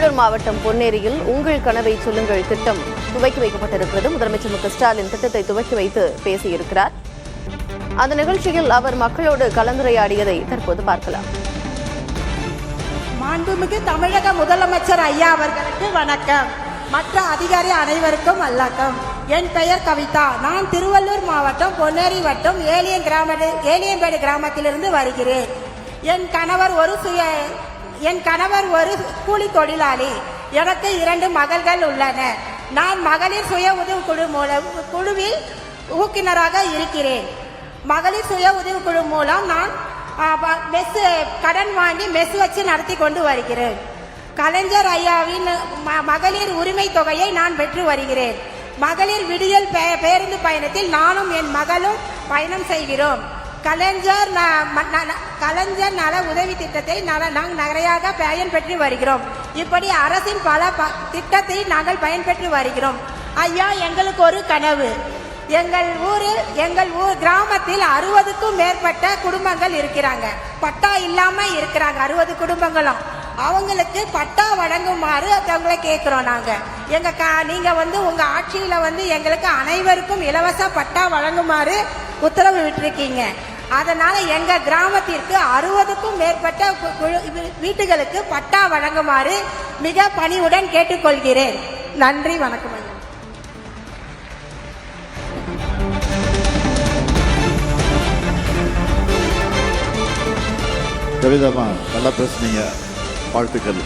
திருவள்ளூர் மாவட்டம் பொன்னேரியில் உங்கள் கனவை சொல்லுங்கள் திட்டம் துவக்கி வைக்கப்பட்டிருக்கிறது. முதலமைச்சர் மு.க.ஸ்டாலின் திட்டத்தை துவக்கி வைத்து பேசியிருக்கிறார். அந்த நிகழ்ச்சியில் அவர் மக்களோடு கலந்துரையாடியதை தற்போது பார்க்கலாம். மாண்புமிகு தமிழக முதலமைச்சர் ஐயா அவர்களுக்கு வணக்கம். மற்ற அதிகாரி அனைவருக்கும் வணக்கம். என் பெயர் கவிதா. நான் திருவள்ளூர் மாவட்டம் பொன்னேரி வட்டம் ஏலியம்பேடு கிராமத்திலிருந்து வருகிறேன். என் கணவர் ஒரு கூலி தொழிலாளி. எனக்கு 2 மகள்கள் உள்ளனர். நான் மகளிர் சுய உதவி குழுவில் ஊக்குநராக இருக்கிறேன். மகளிர் சுய உதவி குழு மூலம் நான் கடன் வாங்கி மெஸ் வச்சு நடத்தி கொண்டு வருகிறேன். கலைஞர் ஐயாவின் மகளிர் உரிமை தொகையை நான் பெற்று வருகிறேன். மகளிர் விடியல் பேருந்து பயணத்தில் நானும் என் மகளும் பயணம் செய்கிறோம். கலைஞர் நல உதவி திட்டத்தை நாங்கள் நிறையாக பயன்பெற்று வருகிறோம். இப்படி அரசின் பல திட்டத்தை நாங்கள் பயன்பெற்று வருகிறோம். ஐயா, எங்களுக்கு ஒரு கனவு. எங்கள் ஊர் கிராமத்தில் 60க்கும் மேற்பட்ட குடும்பங்கள் இருக்கிறாங்க. பட்டா இல்லாம இருக்கிறாங்க 60 குடும்பங்களும். அவங்களுக்கு பட்டா வழங்குமாறு அவங்களை கேட்கிறோம். நீங்க உங்க ஆட்சியில எங்களுக்கு அனைவருக்கும் இலவச பட்டா வழங்குமாறு உத்தரவு விட்டிருக்கீங்க. அதனால எங்க கிராமத்திற்கு 60க்கும் மேற்பட்ட வீட்டுகளுக்கு பட்டா வழங்குமாறு மிக பணிவுடன் கேட்டுக்கொள்கிறேன். நன்றி, வணக்கம். கவிதாமா, நல்லா பேசுனீங்க. வாழ்த்துக்கள்.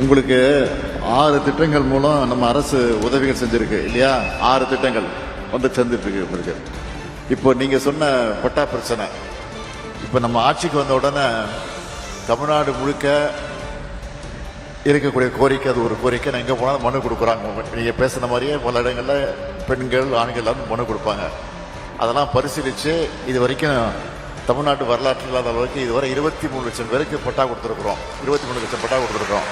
உங்களுக்கு 6 திட்டங்கள் மூலம் நம்ம அரசு உதவிகள் செஞ்சிருக்கு இல்லையா? 6 திட்டங்கள் வந்து சேர்ந்துட்டு இருக்கு உங்களுக்கு. இப்போ நீங்க சொன்ன பட்டா பிரச்சனை, இப்போ நம்ம ஆட்சிக்கு வந்த உடனே தமிழ்நாடு முழுக்க இருக்கக்கூடிய கோரிக்கை, அது ஒரு கோரிக்கை. நான் எங்கே போனாலும் மனு கொடுக்குறாங்க. நீங்க பேசுன மாதிரியே பல இடங்கள்ல பெண்கள் ஆண்கள் எல்லாரும் மனு கொடுப்பாங்க. அதெல்லாம் பரிசீலித்து இது வரைக்கும் தமிழ்நாட்டு வரலாற்று இல்லாத அளவுக்கு இதுவரை 23 லட்சம் பேருக்கு பட்டா கொடுத்துருக்குறோம். 23 லட்சம் பட்டா கொடுத்துருக்குறோம்.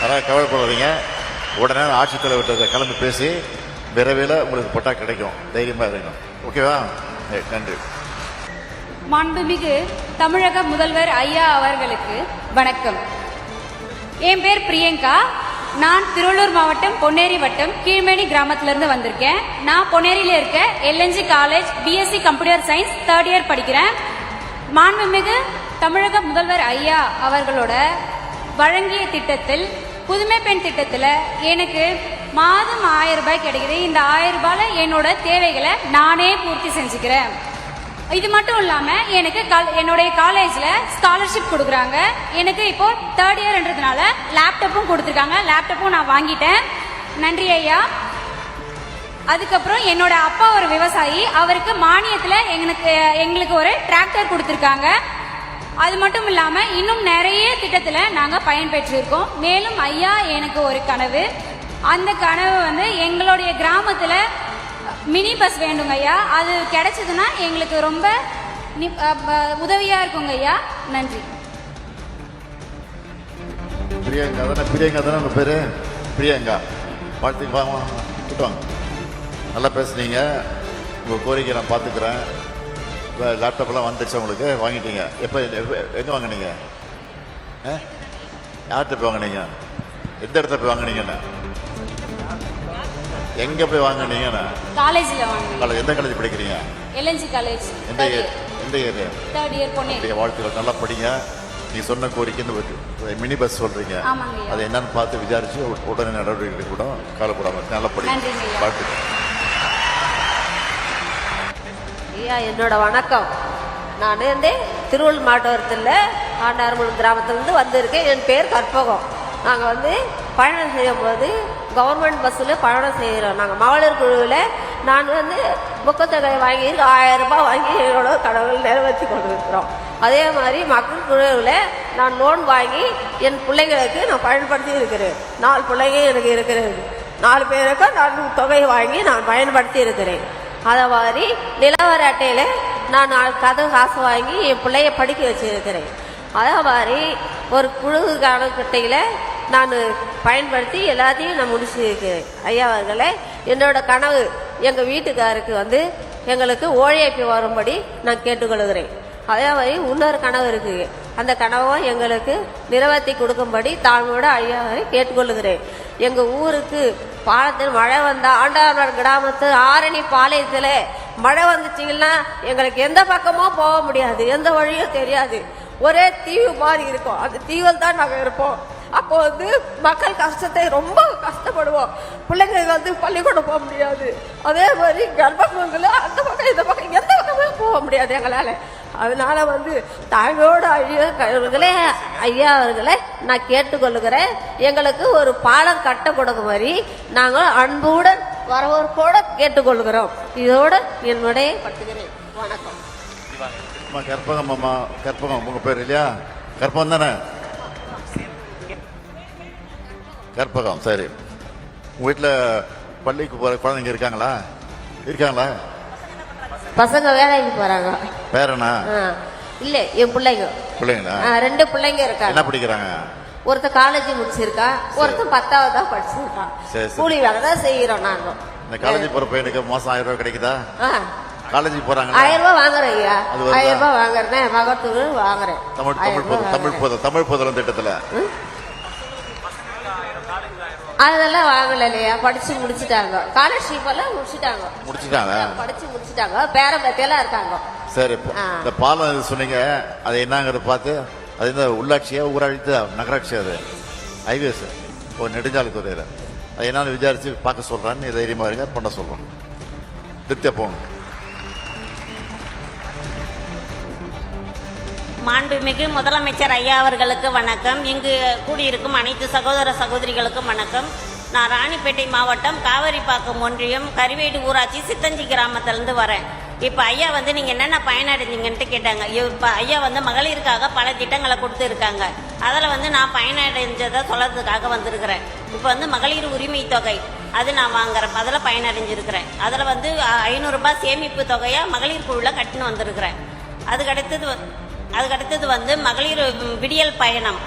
அதனால் கவலைப்படாதீங்க. உடனே ஆட்சித்தலைவர்கிட்ட கலந்து பேசி விரைவில் உங்களுக்கு பட்டா கிடைக்கும். தைரியமாக இருங்க. ஓகேவா? நன்றி. மாண்புமிகு தமிழக முதல்வர் ஐயா அவர்களுக்கு வணக்கம். என் பேர் பிரியங்கா. நான் திருவள்ளூர் மாவட்டம் பொன்னேரி வட்டம் கீழ்மேனி கிராமத்திலிருந்து வந்திருக்கேன். நான் பொன்னேரியில இருக்க LNG college BSc computer science 3rd year படிக்கிறேன். மாண்புமிகு தமிழக முதல்வர் ஐயா அவர்களோட வழங்கிய திட்டத்தில் புதுமை பெண் திட்டத்தில் எனக்கு மாதம் 1000 ரூபாய் கிடைக்குது. இந்த 1000 ரூபாயில என்னோட தேவைகளை நானே பூர்த்தி செஞ்சுக்கிறேன். இது மட்டும் இல்லாம எனக்கு என்னுடைய காலேஜ்ல ஸ்காலர்ஷிப் கொடுக்குறாங்க. எனக்கு இப்போ 3rd இயர்ன்றதுனால லேப்டாப்பும் கொடுத்துருக்காங்க. லேப்டாப்பும் நான் வாங்கிட்டேன். நன்றி ஐயா. அதுக்கப்புறம் என்னோட அப்பா ஒரு விவசாயி. அவருக்கு மானியத்துல எங்களுக்கு ஒரு டிராக்டர் கொடுத்துருக்காங்க. அது மட்டும் இல்லாம இன்னும் நிறைய திட்டத்துல நாங்க பயன்பெற்றிருக்கோம். மேலும் ஐயா, எனக்கு ஒரு கனவு. அந்த கனவு எங்களுடைய கிராமத்துல மினி பஸ் வேண்டுங்க ஐயா. அது கிடைச்சதுன்னா எங்களுக்கு ரொம்ப உதவியா இருக்குங்க ஐயா. நன்றி. பிரியங்கா தானே உங்க பேரு? பிரியங்கா, வாழ்த்துக்கு. நல்லா பேசுனீங்க. உங்க கோரிக்கை நான் பார்த்துக்கிறேன். லேப்டாப்லாம் வந்துச்சு உங்களுக்கு, வாங்கிட்டீங்க. எப்போ எங்கே வாங்கினீங்க? யார்கிட்ட போய் வாங்கினீங்க? எந்த இடத்துல போய் வாங்கினீங்கண்ணா? எங்க போய் வாங்கினீங்கண்ணா? காலேஜ்ல வாங்கினீங்க. எந்த காலேஜ் படிக்கிறீங்க? LNG college. எந்த இயர்? 3rd year Ponneri. வாழ்த்துக்கள், நல்லா படிங்க. நீ சொன்ன கோரிக்கை மினி பஸ் சொல்றீங்க, அது என்னன்னு பார்த்து விசாரிச்சு உடனே நடவடிக்கை கூட காலப்படாம நல்லா படிங்க. வாழ்த்துக்கள். ஐயா, என்னோட வணக்கம். நான் திருவள்ளூர் மாவட்டத்தில் ஆண்டாரமுலம் கிராமத்திலிருந்து வந்திருக்கேன். என் பேர் கற்பகம். நாங்கள் பயணம் செய்யும் போது கவர்மெண்ட் பஸ்ஸில் பயணம் செய்கிறோம். நாங்கள் மகளிர் குழுவில் நான் ஊக்கத்தொகை வாங்கி 1000 ரூபாய் வாங்கி என்னோட கடவுள் நிறைவேற்றி கொண்டு இருக்கிறோம். அதே மாதிரி மக்கள் குழுவில் நான் லோன் வாங்கி என் பிள்ளைங்களுக்கு நான் பயன்படுத்தி இருக்கிறேன். 4 பிள்ளைங்க எனக்கு இருக்கிறது. 4 பேருக்கும் நான் தொகையை வாங்கி நான் பயன்படுத்தி இருக்கிறேன். அதே மாதிரி நிலவர அட்டையில் நான் 4 காசு வாங்கி என் பிள்ளைய படிக்க வச்சிருக்கிறேன். அதே மாதிரி ஒரு குழு காலகட்டையில் நான் பயன்படுத்தி எல்லாத்தையும் நான் முடிச்சிருக்கிறேன். ஐயா அவர்களே, என்னோட கனவு எங்கள் வீட்டுக்காருக்கு எங்களுக்கு ஓழைப்பு வரும்படி நான் கேட்டுக்கொள்கிறேன். அதே மாதிரி இன்னொரு கனவு இருக்குது. அந்த கனவை எங்களுக்கு நிறைவேற்றி கொடுக்கும்படி தாழ்மையோட ஐயாவை கேட்டுக்கொள்ளுகிறேன். எங்க ஊருக்கு பாலத்தில் மழை வந்தா ஆண்டாளர் கிராமத்து ஆரணி பாளையத்துல மழை வந்துச்சுங்கன்னா எங்களுக்கு எந்த பக்கமும் போக முடியாது, எந்த வழியும் தெரியாது. ஒரே தீவு மாதிரி இருக்கும். அந்த தீவில் தான் நாங்கள் இருப்போம். அப்போ வந்து மக்கள் கஷ்டத்தை ரொம்ப கஷ்டப்படுவோம். பிள்ளைங்க பள்ளிக்கூடம் போக முடியாது. அதே மாதிரி கர்ப்பங்களை அந்த பக்கம் இந்த பக்கம் எந்த பக்கமே போக முடியாது எங்களால். அதனால தாழ்மையோடு ஐயா அவர்களை நான் கேட்டுக்கொள்ளுகிறேன். எங்களுக்கு ஒரு பாலம் கட்ட கொடுக்கும் மாதிரி நாங்கள் அன்புடன் வரவோர்கோட கேட்டுக்கொள்கிறோம். இதோட என்னுடைய பட்டுகிறேன். வணக்கம். கற்பகம் அம்மா, கற்பகம் உங்க பேர் இல்லையா? கற்பகம் தானே? கற்பகம். சரி, உங்க வீட்டுல பள்ளிக்கு போற குழந்தைங்க இருக்காங்களா? பசங்க வேலைக்கு போறாங்க. பேரனா? இல்ல, என் பிள்ளைங்க. பிள்ளைங்களா? 2 பிள்ளைங்க இருக்காங்க. என்ன படிக்கிறாங்க? ஒருத்தர் காலேஜ் முடிச்சிருக்கா, ஒருத்தர் 10வது தான் படிச்சிருக்கான். கூலி வேலை தான் செய்யறோம் நாங்க. இந்த காலேஜ் போற பையனுக்கு மாசம் 1000 ரூபாய் கிடைக்குதா? காலேஜ் போறாங்க. 1000 ரூபாய் வாங்குறேன் ஐயா. 1000 ரூபாய் வாங்குறேன். மகத்தூர் வாங்குறேன். தமிழ் புதலம் திட்டத்துல அதெல்லாம் வாங்கல இல்லையா? படிச்சு முடிச்சுட்டாங்க. ஸ்காலர்ஷிப் எல்லாம் முடிச்சுட்டாங்க. படிச்சு முடிச்சுட்டாங்க. பேரம்பத்தியெல்லாம் இருக்காங்க. சரி, இந்த பாலம் சொன்னீங்க, அது என்னங்கிறத பார்த்து, அது இந்த உள்ளாட்சியா ஊராட்சி நகராட்சி? அது ஹைவேஸ் ஒரு நெடுஞ்சாலைத்துறையில. அது என்னன்னு விசாரிச்சு பார்க்க சொல்றான்னு தைரியமா இருங்க, பண்ண சொல்றோம். திருப்தியா போங்க. மாண்புமிகு முதலமைச்சர் ஐயா அவர்களுக்கு வணக்கம். இங்கு கூடியிருக்கும் அனைத்து சகோதர சகோதரிகளுக்கும் வணக்கம். நான் ராணிப்பேட்டை மாவட்டம் காவேரிப்பாக்கம் ஒன்றியம் கரிவேடு ஊராட்சி சித்தஞ்சி கிராமத்திலிருந்து வரேன். இப்போ ஐயா நீங்கள் என்னென்ன பயனடைஞ்சிங்கன்ட்டு கேட்டாங்க. இப்போ ஐயா மகளிருக்காக பல திட்டங்களை கொடுத்துருக்காங்க. அதில் நான் பயனடைஞ்சதை சொல்கிறதுக்காக வந்திருக்கிறேன். இப்போ மகளிர் உரிமை தொகை அது நான் வாங்குறேன். அதில் பயனடைஞ்சிருக்கிறேன். அதில் 500 ரூபாய் சேமிப்பு தொகையாக மகளிர் குழுவில் கட்டின்னு வந்திருக்கிறேன். அதுக்கடுத்தது மகளிர் விடியல் பயணம்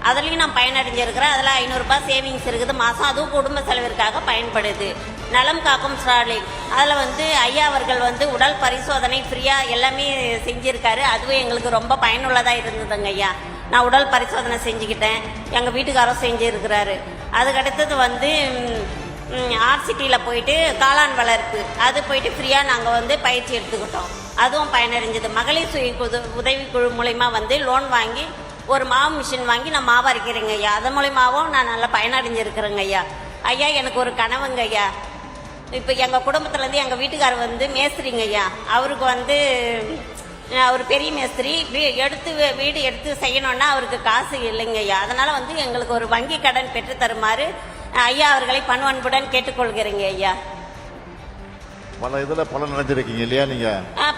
அதுலேயும் நான் பயனடைஞ்சிருக்கிறேன். அதில் 500 ரூபாய் சேவிங்ஸ் இருக்குது மாதம். அதுவும் குடும்ப செலவிற்காக பயன்படுது. நலம் காக்கும் ஸ்டாலின் அதில் ஐயா அவர்கள் உடல் பரிசோதனை ஃப்ரீயாக எல்லாமே செஞ்சுருக்காரு. அதுவும் எங்களுக்கு ரொம்ப பயனுள்ளதாக இருந்ததுங்க ஐயா. நான் உடல் பரிசோதனை செஞ்சுக்கிட்டேன். எங்கள் வீட்டுக்காரரும் செஞ்சுருக்கிறாரு. அதுக்கடுத்தது ஆர்சிட்டியில் போயிட்டு காளான் வளர்ப்பு அது போயிட்டு ஃப்ரீயாக நாங்கள் பயிற்சி எடுத்துக்கிட்டோம். அதுவும் பயனடைஞ்சது. மகளிர் சுய உதவிக்குழு மூலயமா லோன் வாங்கி ஒரு மாவு மிஷின் வாங்கி நான் மாவு அரைக்கிறேங்க ஐயா. அது மூலயமாவும் நான் நல்லா பயனடைஞ்சிருக்கிறேங்க ஐயா. ஐயா எனக்கு ஒரு கனவுங்க ஐயா. இப்போ எங்கள் குடும்பத்துலேருந்து எங்கள் வீட்டுக்காரர் மேஸ்திரிங்க ஐயா. அவருக்கு அவர் பெரிய மேஸ்திரி. வீடு எடுத்து செய்யணும்னா அவருக்கு காசு இல்லைங்க ஐயா. அதனால் எங்களுக்கு ஒரு வங்கி கடன் பெற்று தருமாறு ஐயா அவர்களை பண்புடன் கேட்டுக்கொள்கிறேங்க ஐயா. பல இதுல பல நினைஞ்சிருக்கீங்க இல்லையா? நீங்க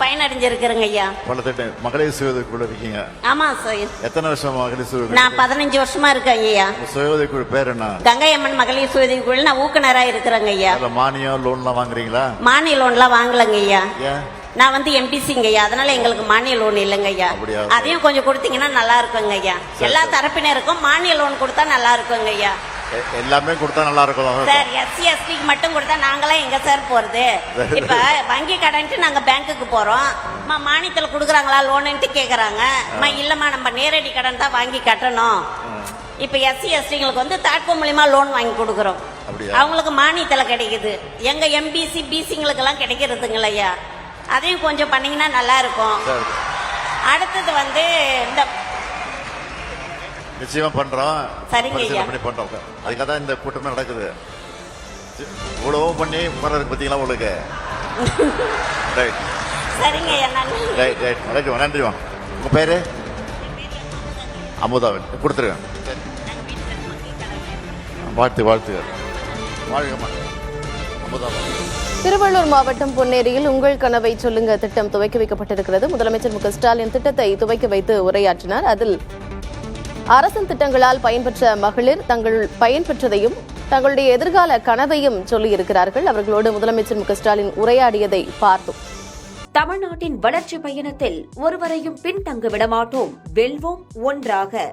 பயனடைஞ்சிருக்கிறேங்க ஐயா. பல திட்டம் மகளிர் சுய உதவிக்குழு இருக்கீங்க. ஆமா சார். எத்தனை வருஷம் மகளிர் சுய உதவி? நான் 15 வருஷமா இருக்கேன் ஐயா. சுய உதவிக்குழு பேர் என்ன? கங்கை அம்மன் மகளிர் சுய உதவிக்குழு. நான் ஊக்குனரா இருக்கிறேங்க ஐயா. மானியம் லோன்லாம் வாங்குறீங்களா? மானிய லோன்லாம் வாங்கலங்க ஐயா. நான் எம்பிசிங்க ஐயா. அதனால எங்களுக்கு மானிய லோன் இல்லைங்க ஐயா. அதையும் கொஞ்சம் கொடுத்தீங்கன்னா நல்லா இருக்குங்க ஐயா. எல்லா தரப்பினருக்கும் மானிய லோன் கொடுத்தா நல்லா இருக்குங்க ஐயா. எல்லாமே கொடுத்தா நல்லா இருக்கும் சார். எஸ்சி எஸ்டிக்கு மட்டும் கொடுத்தா நாங்களாம் எங்க சார் போறது? இப்ப வங்கி கடன்ட்டு நாங்க பேங்க்குக்கு போறோம். மானியத்துல கொடுக்குறாங்களா லோன்ட்டு கேக்குறாங்க. இல்லம்மா நம்ம நேரடி கடன் தான் வாங்கி கட்டணும். இப்ப எஸ்சி எஸ்டிங்களுக்கு தாட்கோ மூலியமா லோன் வாங்கி கொடுக்குறோம். அவங்களுக்கு மானியத்துல கிடைக்குது. எங்க எம்பிசி பிசிங்களுக்கு எல்லாம் கிடைக்கிறதுங்களா ஐயா. அதையும் கொஞ்சம் பண்ணீங்கன்னா நல்லா இருக்கும். அடுத்தது இந்த நிச்சயமா பண்றோம். சரிங்க ஐயா. பண்றோம். அதுக்காக தான் இந்த கூட்டமே நடக்குது. இவ்வளவு பண்ணி போறதுக்கு பாத்தீங்களா உங்களுக்கு? சரிங்க ஐயா. நன்றி. உங்க பேரு? அமுதாவன். கொடுத்துருங்க. வாழ்த்து வாழ்க அமுதாவன். திருவள்ளூர் மாவட்டம் பொன்னேரியில் உங்கள் கனவை சொல்லுங்க திட்டம் துவக்கி வைக்கப்பட்டிருக்கிறது. முதலமைச்சர் மு.க. ஸ்டாலின் திட்டத்தை துவக்கி வைத்து உரையாற்றினார். அதில் அரசின் திட்டங்களால் பயன்பெற்ற மகளிர் தங்கள் பயன்பெற்றதையும் தங்களுடைய எதிர்கால கனவையும் சொல்லியிருக்கிறார்கள். அவர்களோடு முதலமைச்சர் மு.க. ஸ்டாலின் உரையாடியதை பார்த்தோம். தமிழ்நாட்டின் வளர்ச்சி பயணத்தில் ஒருவரையும் பின்தங்க விடமாட்டோம். வெல்வோம் ஒன்றாக.